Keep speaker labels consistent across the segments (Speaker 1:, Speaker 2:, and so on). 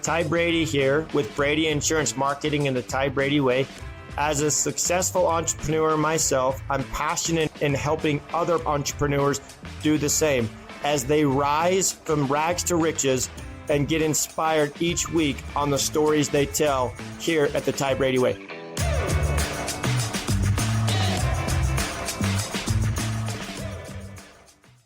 Speaker 1: Ty Brady here with Brady Insurance Marketing and the Ty Brady Way. As a successful entrepreneur myself, I'm passionate in helping other entrepreneurs do the same as they rise from rags to riches and get inspired each week on the stories they tell here at the Ty Brady Way.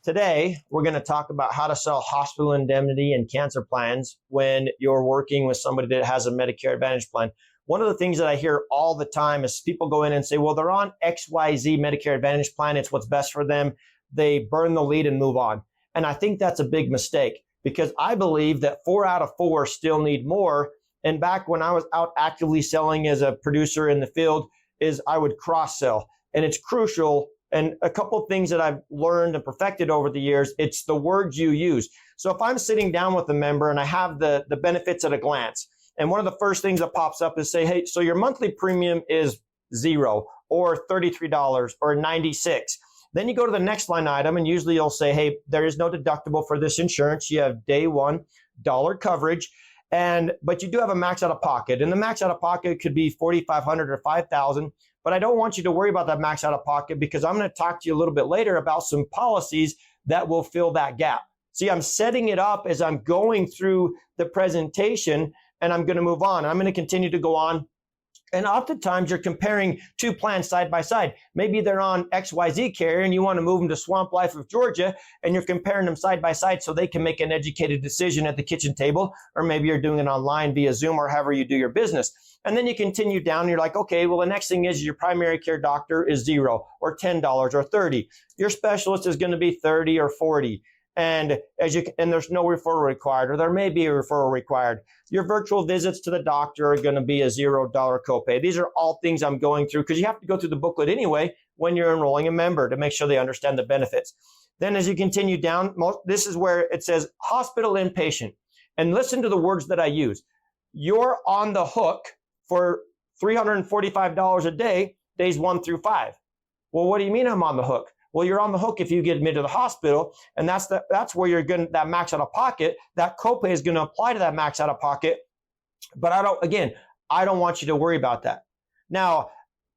Speaker 1: Today, we're going to talk about how to sell hospital indemnity and cancer plans when you're working with somebody that has a Medicare Advantage plan. One of the things that I hear all the time is people go in and say, well, they're on XYZ Medicare Advantage plan. It's what's best for them. They burn the lead and move on. And I think that's a big mistake because I believe that 4 out of 4 still need more. And back when I was out actively selling as a producer in the field is I would cross sell. And it's crucial. And a couple of things that I've learned and perfected over the years, it's the words you use. So if I'm sitting down with a member and I have the benefits at a glance, and one of the first things that pops up is say, hey, so your monthly premium is $0 or $33 or $96. Then you go to the next line item and usually you'll say, hey, there is no deductible for this insurance. You have day one dollar coverage, but you do have a max out of pocket. And the max out of pocket could be $4,500 or $5,000. But I don't want you to worry about that max out of pocket because I'm going to talk to you a little bit later about some policies that will fill that gap. See, I'm setting it up as I'm going through the presentation and I'm going to move on. I'm going to continue to go on. And oftentimes you're comparing two plans side by side. Maybe they're on XYZ carrier and you want to move them to Swamp Life of Georgia and you're comparing them side by side so they can make an educated decision at the kitchen table, or maybe you're doing it online via Zoom or however you do your business. And then you continue down and you're like, okay, well, the next thing is your primary care doctor is $0 or $10 or $30. Your specialist is going to be $30 or $40. And there's no referral required, or there may be a referral required. Your virtual visits to the doctor are going to be a $0 copay. These are all things I'm going through because you have to go through the booklet anyway when you're enrolling a member to make sure they understand the benefits. Then as you continue down, this is where it says hospital inpatient. And listen to the words that I use. You're on the hook for $345 a day, days 1 through 5. Well, what do you mean I'm on the hook? Well, you're on the hook if you get admitted to the hospital, and that's where you're going that max out of pocket. That copay is going to apply to that max out of pocket. But I don't want you to worry about that. Now,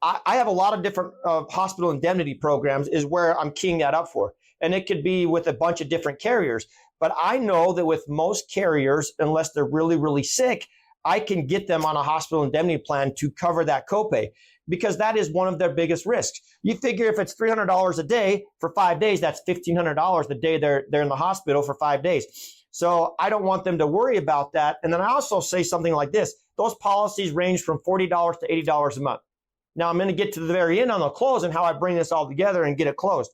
Speaker 1: I have a lot of different hospital indemnity programs is where I'm keying that up for. And it could be with a bunch of different carriers. But I know that with most carriers, unless they're really, really sick, I can get them on a hospital indemnity plan to cover that copay because that is one of their biggest risks. You figure if it's $300 a day for 5 days, that's $1,500 the day they're in the hospital for 5 days. So I don't want them to worry about that. And then I also say something like this. Those policies range from $40 to $80 a month. Now I'm going to get to the very end on the close and how I bring this all together and get it closed.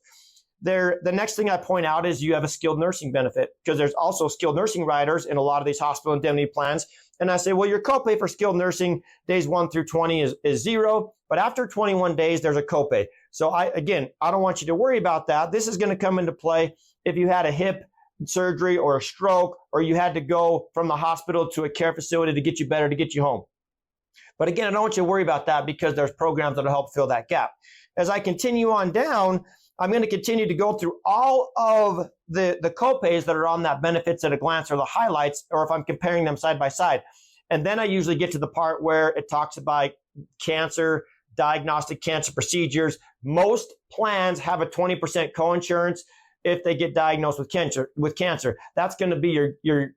Speaker 1: The next thing I point out is you have a skilled nursing benefit because there's also skilled nursing riders in a lot of these hospital indemnity plans. And I say, well, your copay for skilled nursing days 1 through 20 is $0, but after 21 days, there's a copay. So I don't want you to worry about that. This is going to come into play if you had a hip surgery or a stroke, or you had to go from the hospital to a care facility to get you better, to get you home. But again, I don't want you to worry about that because there's programs that will help fill that gap. As I continue on down, I'm going to continue to go through all of the copays that are on that benefits at a glance or the highlights, or if I'm comparing them side by side. And then I usually get to the part where it talks about cancer, diagnostic cancer procedures. Most plans have a 20% coinsurance if they get diagnosed with cancer. That's going to be your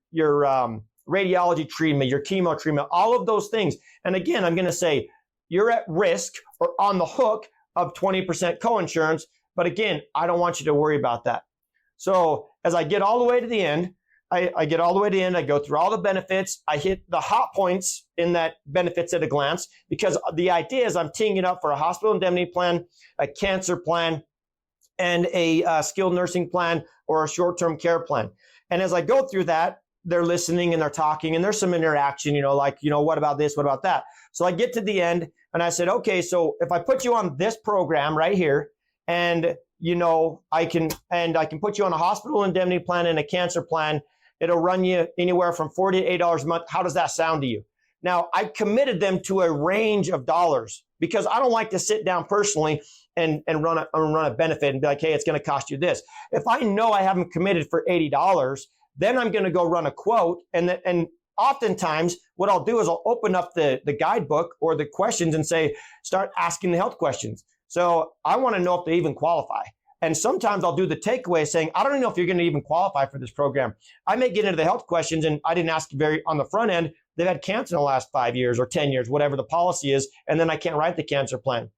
Speaker 1: radiology treatment, your chemo treatment, all of those things. And again, I'm going to say you're at risk or on the hook of 20% coinsurance. But again, I don't want you to worry about that. So as I get all the way to the end, I get all the way to the end, I go through all the benefits, I hit the hot points in that benefits at a glance, because the idea is I'm teeing it up for a hospital indemnity plan, a cancer plan, and a skilled nursing plan or a short-term care plan. And as I go through that, they're listening and they're talking and there's some interaction, what about this, what about that? So I get to the end and I said, okay, so if I put you on this program right here, and I can put you on a hospital indemnity plan and a cancer plan, it'll run you anywhere from $40 to $80 a month. How does that sound to you? Now, I committed them to a range of dollars because I don't like to sit down personally and run a benefit and be like, hey, it's going to cost you this. If I know I haven't committed for $80, then I'm going to go run a quote and oftentimes what I'll do is I'll open up the guidebook or the questions and say, start asking the health questions. So I want to know if they even qualify. And sometimes I'll do the takeaway saying, I don't even know if you're going to even qualify for this program. I may get into the health questions and I didn't ask very on the front end, they've had cancer in the last 5 years or 10 years, whatever the policy is. And then I can't write the cancer plan.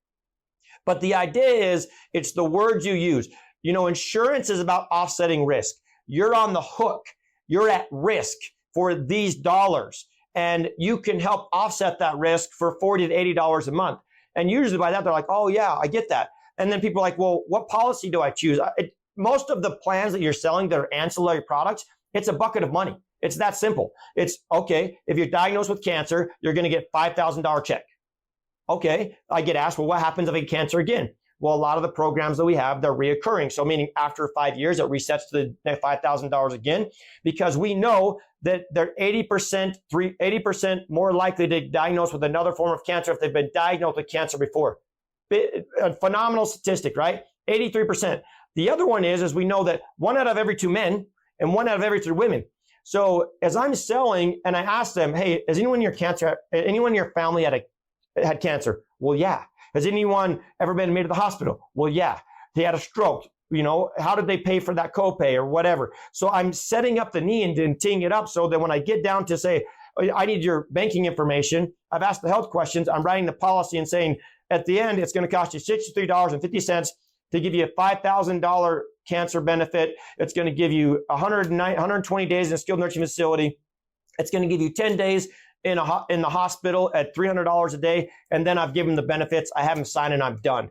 Speaker 1: But the idea is it's the words you use. You know, insurance is about offsetting risk. You're on the hook. You're at risk for these dollars. And you can help offset that risk for $40 to $80 a month. And usually by that, they're like, oh yeah, I get that. And then people are like, well, what policy do I choose? Most of the plans that you're selling that are ancillary products, it's a bucket of money. It's that simple. It's okay. If you're diagnosed with cancer, you're going to get $5,000 check. Okay. I get asked, well, what happens if I get cancer again? Well, a lot of the programs that we have, they're reoccurring. So meaning after 5 years, it resets to the $5,000 again, because we know that they're 80% more likely to be diagnosed with another form of cancer if they've been diagnosed with cancer before. A phenomenal statistic, right? 83%. The other one is we know that 1 out of every 2 men and 1 out of every 3 women. So as I'm selling and I ask them, hey, has anyone in your family had cancer? Well, yeah. Has anyone ever been admitted to the hospital? Well, yeah. They had a stroke. You know, how did they pay for that copay or whatever? So I'm setting up the need and teeing it up so that when I get down to say, I need your banking information, I've asked the health questions, I'm writing the policy and saying, at the end, it's going to cost you $63.50 to give you a $5,000 cancer benefit. It's going to give you 120 days in a skilled nursing facility. It's going to give you 10 days in the hospital at $300 a day. And then I've given the benefits. I have them sign and I'm done.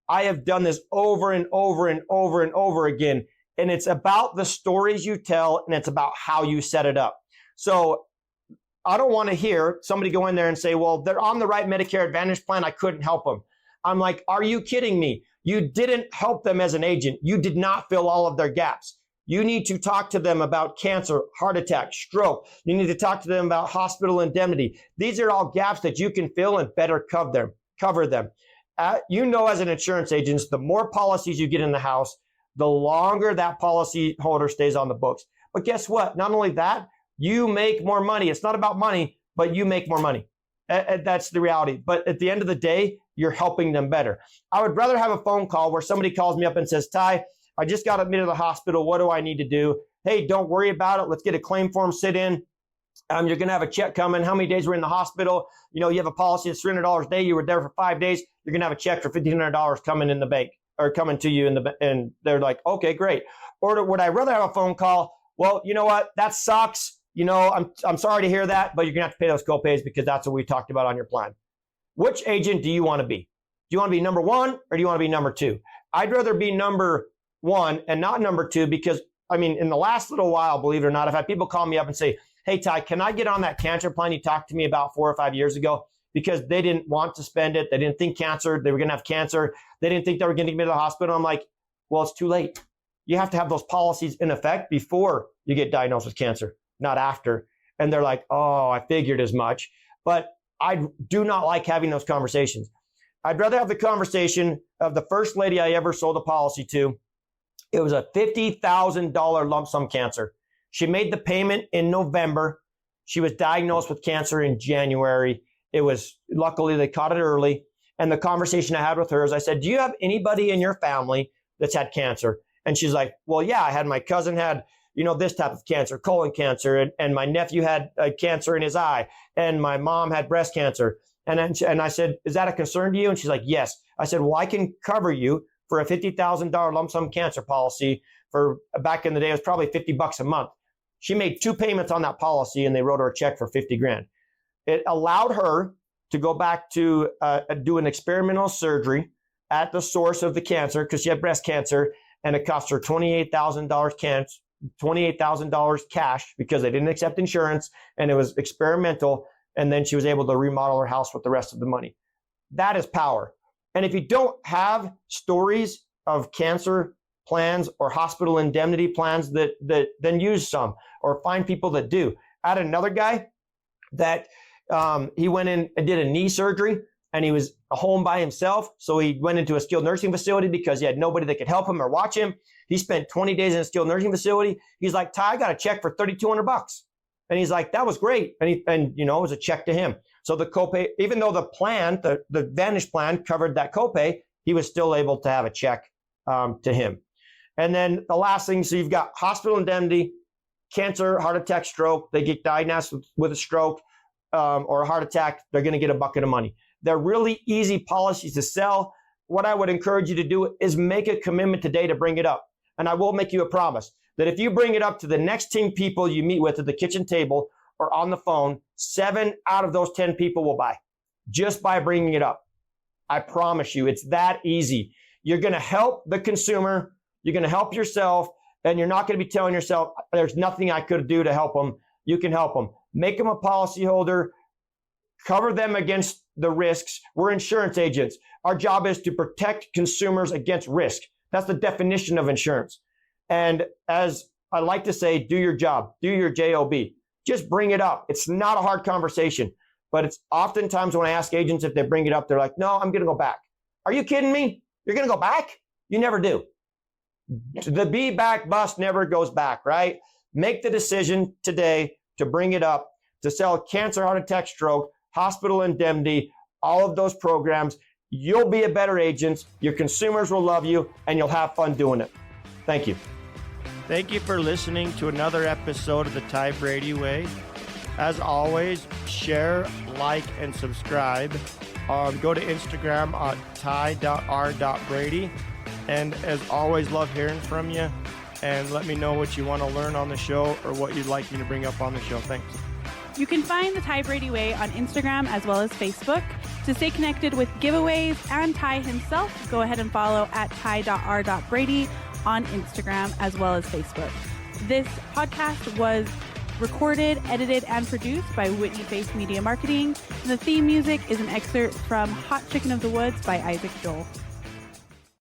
Speaker 1: I have done this over and over and over and over again. And it's about the stories you tell and it's about how you set it up. So I don't want to hear somebody go in there and say, well, they're on the right Medicare Advantage plan. I couldn't help them. I'm like, are you kidding me? You didn't help them as an agent. You did not fill all of their gaps. You need to talk to them about cancer, heart attack, stroke. You need to talk to them about hospital indemnity. These are all gaps that you can fill and better cover them. You know, as an insurance agent, the more policies you get in the house, the longer that policy holder stays on the books. But guess what? Not only that, you make more money. It's not about money, but you make more money. That's the reality. But at the end of the day, you're helping them better. I would rather have a phone call where somebody calls me up and says, Ty, I just got admitted to the hospital. What do I need to do? Hey, don't worry about it. Let's get a claim form sit in. You're going to have a check coming. How many days were in the hospital? You know, you have a policy that's $300 a day. You were there for 5 days. You're going to have a check for $1,500 coming in the bank or coming to you and they're like, okay, great. Or would I rather have a phone call? Well, you know what? That sucks. You know, I'm sorry to hear that, but you're going to have to pay those copays because that's what we talked about on your plan. Which agent do you want to be? Do you want to be number 1 or do you want to be number 2? I'd rather be number 1 and not number 2 because, I mean, in the last little while, believe it or not, I've had people call me up and say, hey, Ty, can I get on that cancer plan you talked to me about 4 or 5 years ago? Because they didn't want to spend it. They didn't think they were going to have cancer. They didn't think they were going to get to the hospital. I'm like, well, it's too late. You have to have those policies in effect before you get diagnosed with cancer, not after. And they're like, oh, I figured as much. But I do not like having those conversations. I'd rather have the conversation of the first lady I ever sold a policy to. It was a $50,000 lump sum cancer. She made the payment in November. She was diagnosed with cancer in January. It was, luckily they caught it early. And the conversation I had with her is I said, do you have anybody in your family that's had cancer? And she's like, well, yeah, I had my cousin had, you know, this type of cancer, colon cancer. And my nephew had cancer in his eye. And my mom had breast cancer. And I said, is that a concern to you? And she's like, yes. I said, well, I can cover you for a $50,000 lump sum cancer policy for back in the day, it was probably $50 a month. She made 2 payments on that policy and they wrote her a check for $50,000. It allowed her to go back to do an experimental surgery at the source of the cancer because she had breast cancer and it cost her $28,000 cash because they didn't accept insurance and it was experimental. And then she was able to remodel her house with the rest of the money. That is power. And if you don't have stories of cancer plans or hospital indemnity plans, that then use some or find people that do. I had another guy that he went in and did a knee surgery and he was home by himself. So he went into a skilled nursing facility because he had nobody that could help him or watch him. He spent 20 days in a skilled nursing facility. He's like, Ty, I got a check for $3,200. And he's like, that was great. And it was a check to him. So the copay, even though the plan, the Advantage plan covered that copay, he was still able to have a check to him. And then the last thing, so you've got hospital indemnity, cancer, heart attack, stroke. They get diagnosed with a stroke or a heart attack, they're going to get a bucket of money. They're really easy policies to sell. What I would encourage you to do is make a commitment today to bring it up. And I will make you a promise that if you bring it up to the next 10 people you meet with at the kitchen table or on the phone, 7 out of those 10 people will buy just by bringing it up. I promise you, it's that easy. You're going to help the consumer. You're going to help yourself, and you're not going to be telling yourself, there's nothing I could do to help them. You can help them. Make them a policyholder. Cover them against the risks. We're insurance agents. Our job is to protect consumers against risk. That's the definition of insurance. And as I like to say, do your job. Do your job. Just bring it up. It's not a hard conversation, but it's oftentimes when I ask agents if they bring it up, they're like, no, I'm going to go back. Are you kidding me? You're going to go back? You never do. The be back bus never goes back, right? Make the decision today to bring it up, to sell cancer, heart attack, stroke, hospital indemnity, all of those programs. You'll be a better agent. Your consumers will love you, and you'll have fun doing it. Thank you.
Speaker 2: Thank you for listening to another episode of the Ty Brady Way. As always, share, like, and subscribe. Go to Instagram at ty.r.brady. And as always, love hearing from you. And let me know what you want to learn on the show or what you'd like me to bring up on the show. Thanks.
Speaker 3: You can find the Ty Brady Way on Instagram as well as Facebook. To stay connected with giveaways and Ty himself, go ahead and follow at ty.r.brady on Instagram as well as Facebook. This podcast was recorded, edited, and produced by Whitney Face Media Marketing. And the theme music is an excerpt from Hot Chicken of the Woods by Isaac Joel.